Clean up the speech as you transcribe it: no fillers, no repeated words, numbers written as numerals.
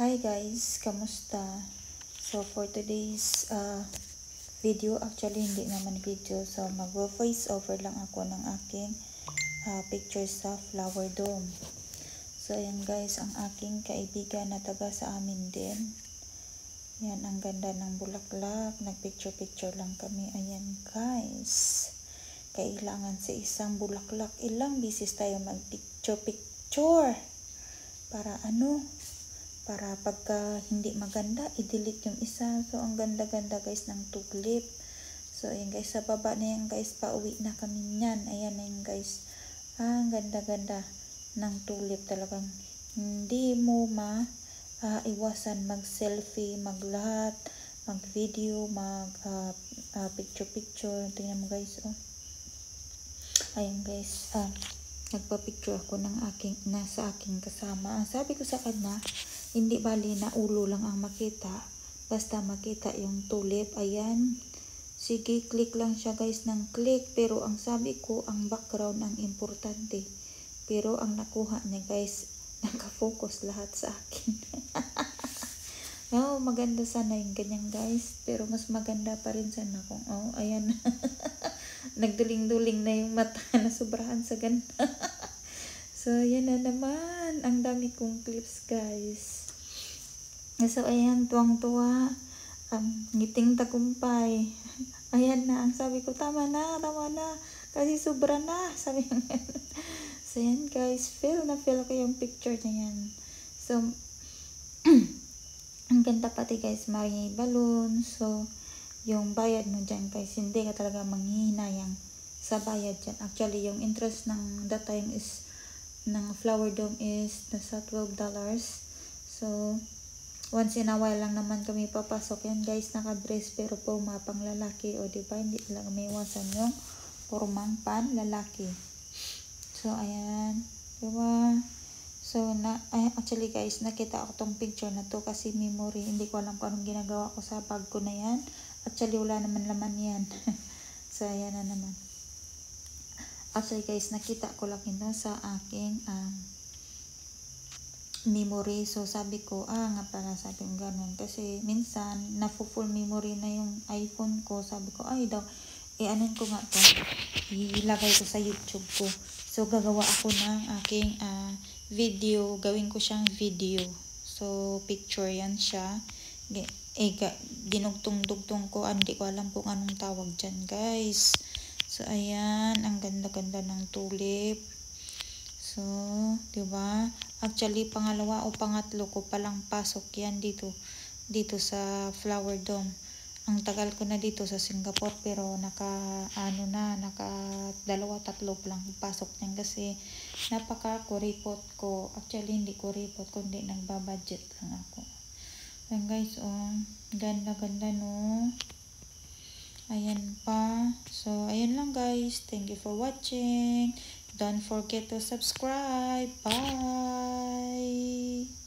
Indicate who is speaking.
Speaker 1: Hi guys, kamusta? So for today's video, actually hindi naman video, so mag-voice over lang ako ng aking picture sa flower dome. So ayan guys, ang aking kaibigan na taga sa amin din. Yan, ang ganda ng bulaklak, nagpicture-picture lang kami. Ayan guys, kailangan sa isang bulaklak, ilang bisis tayo mag-picture-picture para para pagka hindi maganda, i-delete yung isa. So ang ganda-ganda guys ng tulip. So ayan guys, sa baba na yan guys, pauwi na kami niyan. Ayan na yun guys, ang ganda-ganda ng tulip. Talagang hindi mo iwasan mag-selfie, maglahat, mag-video, picture-picture. Tingnan mo guys, oh. Ayan guys, nagpa-picture ako ng nasa aking kasama. Sabi ko sa kanya, hindi bali na ulo lang ang makita, basta makita yung tulip. Ayan, sige, click lang siya guys ng click. Pero ang sabi ko, ang background ang importante. Pero ang nakuha niya guys, nakafocus lahat sa akin. No, maganda sana yung ganyan guys, pero mas maganda pa rin sana kung ayan. Nagduling-duling na yung mata na sobrahan sa ganda. So yan na naman, ang dami kong clips guys. So ayan, tuwang-tuwa, ngiting tagumpay. Ayan na, ang sabi ko, tama na kasi sobra na, sabi ko. So yan guys, feel ko yung picture na yan. So ang ganda pati guys, may balloon. So yung bayad mo dyan guys, hindi ka talaga manghihinayang sa bayad dyan. Actually yung interest ng that time is ng flower dome is nasa $12. So once in a while lang naman kami papasok. Yan guys, naka-dress pero forma pang lalaki, o diba, hindi lang may iwasan yung formang pan lalaki. So ayan, diba? So actually guys, nakita ako tong picture na to kasi memory. Hindi ko alam kung anong ginagawa ko sa bag ko na yan. Actually wala naman laman yan. So ayan na naman. Actually guys, nakita ko lang ito sa aking memory. So sabi ko, nga pala, sabi ko ganun. Kasi minsan, na-full memory na yung iPhone ko. Sabi ko, ay daw, anon ko nga to, ilagay ko sa YouTube ko. So gagawa ako ng aking video, gawin ko siyang video. So picture yan siya. Dinugtong-dugtong ko, hindi ko alam kung anong tawag dyan guys. So ayan, ang ganda-ganda ng tulip. So, 'di ba? Actually pangalawa o pangatlo ko palang pasok yan dito sa Flower Dome. Ang tagal ko na dito sa Singapore, pero naka dalawa tatlo lang pasok niyan kasi kuripot ko. Actually hindi ko repot, kundi nagbabudget lang ako. Ayan guys, ganda-ganda no. Ayan pa. So ayan lang guys, thank you for watching. Don't forget to subscribe. Bye!